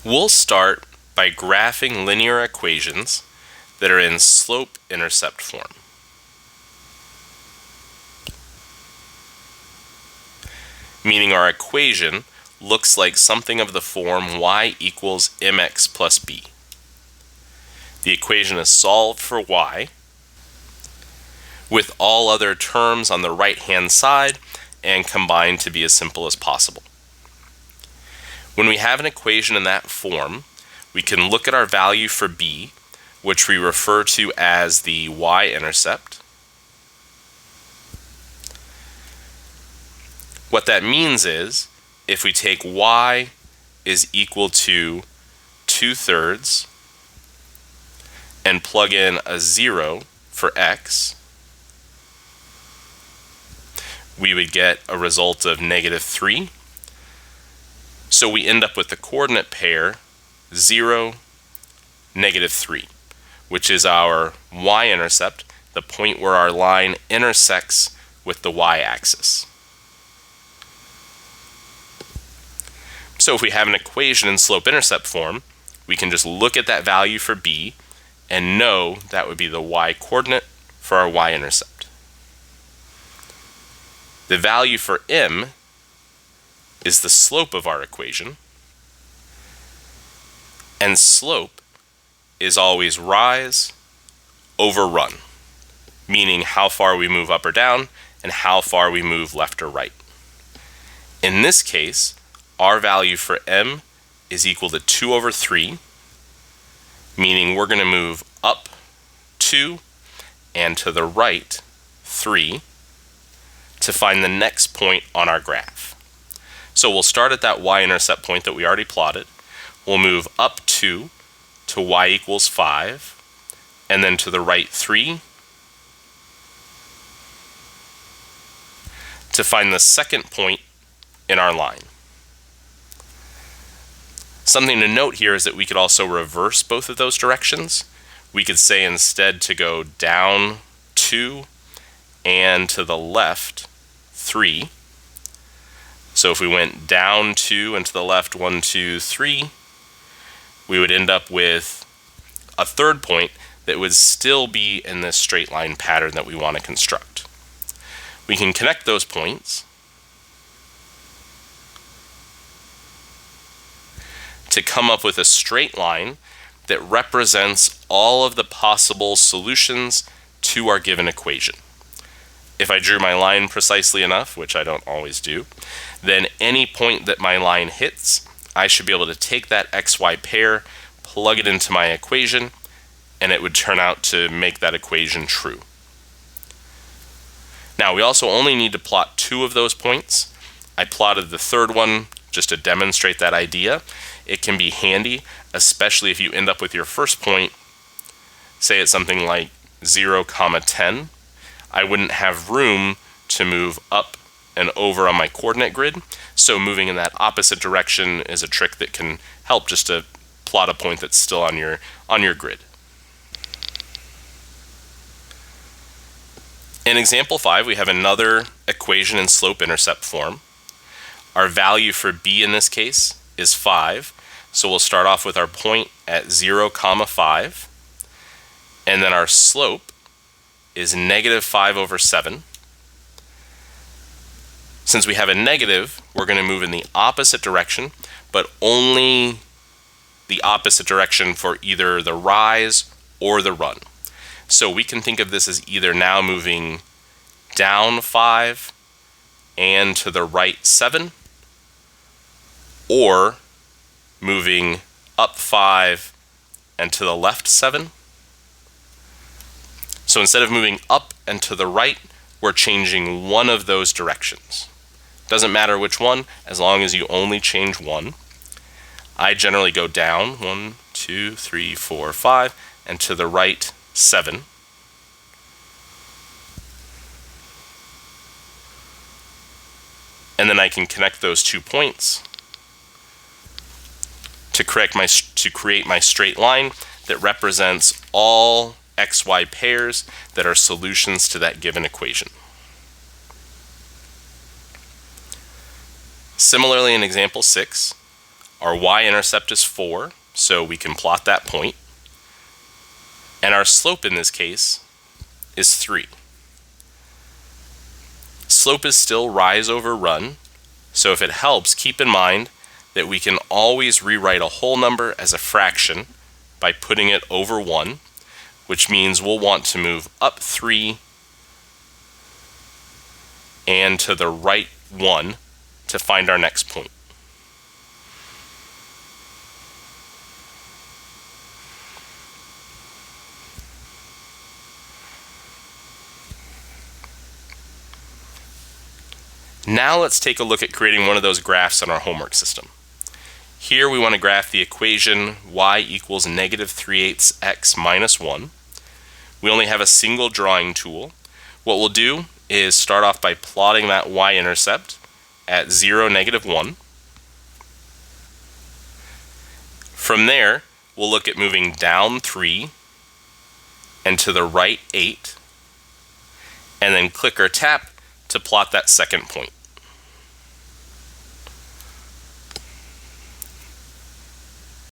We'll start by graphing linear equations that are in slope-intercept form. Meaning our equation looks like something of the form y equals mx plus b. The equation is solved for y, with all other terms on the right-hand side and combined to be as simple as possible. When we have an equation in that form, we can look at our value for b, which we refer to as the y-intercept. What that means is, if we take y is equal to 2/3 and plug in a 0 for x, we would get a result of -3. So we end up with the coordinate pair 0, -3, which is our y-intercept, the point where our line intersects with the y-axis. So if we have an equation in slope-intercept form, we can just look at that value for b and know that would be the y-coordinate for our y-intercept. The value for m is the slope of our equation, and slope is always rise over run, meaning how far we move up or down and how far we move left or right. In this case, our value for m is equal to 2/3, meaning we're going to move up 2 and to the right 3 to find the next point on our graph. So we'll start at that y-intercept point that we already plotted. We'll move up 2 to y equals 5, and then to the right 3 to find the second point in our line. Something to note here is that we could also reverse both of those directions. We could say instead to go down 2 and to the left 3. So if we went down 2 and to the left 1, 2, 3, we would end up with a third point that would still be in this straight line pattern that we want to construct. We can connect those points to come up with a straight line that represents all of the possible solutions to our given equation. If I drew my line precisely enough, which I don't always do, then any point that my line hits, I should be able to take that xy pair, plug it into my equation, and it would turn out to make that equation true. Now, we also only need to plot 2 of those points. I plotted the third one just to demonstrate that idea. It can be handy, especially if you end up with your first point, say it's something like 0, 10. I wouldn't have room to move up and over on my coordinate grid, so moving in that opposite direction is a trick that can help just to plot a point that's still on your grid. In example 5, we have another equation in slope-intercept form. Our value for b in this case is 5, so we'll start off with our point at 0, 5, and then our slope is -5/7. Since we have a negative, we're going to move in the opposite direction, but only the opposite direction for either the rise or the run. So we can think of this as either now moving down 5 and to the right 7, or moving up 5 and to the left 7. So instead of moving up and to the right, we're changing one of those directions. Doesn't matter which one, as long as you only change one. I generally go down 1, 2, 3, 4, 5, and to the right 7. And then I can connect those 2 points to create my straight line that represents all xy pairs that are solutions to that given equation. Similarly, in example 6, Our y-intercept is 4, so we can plot that point. And our slope in this case is 3. Slope is still rise over run, so if it helps, keep in mind that we can always rewrite a whole number as a fraction by putting it over 1, which means we'll want to move up 3 and to the right 1 to find our next point. Now let's take a look at creating one of those graphs in our homework system. Here we want to graph the equation y equals negative 3/8 x minus 1. We only have a single drawing tool. What we'll do is start off by plotting that y-intercept at 0, -1. From there, we'll look at moving down 3 and to the right 8, and then click or tap to plot that second point.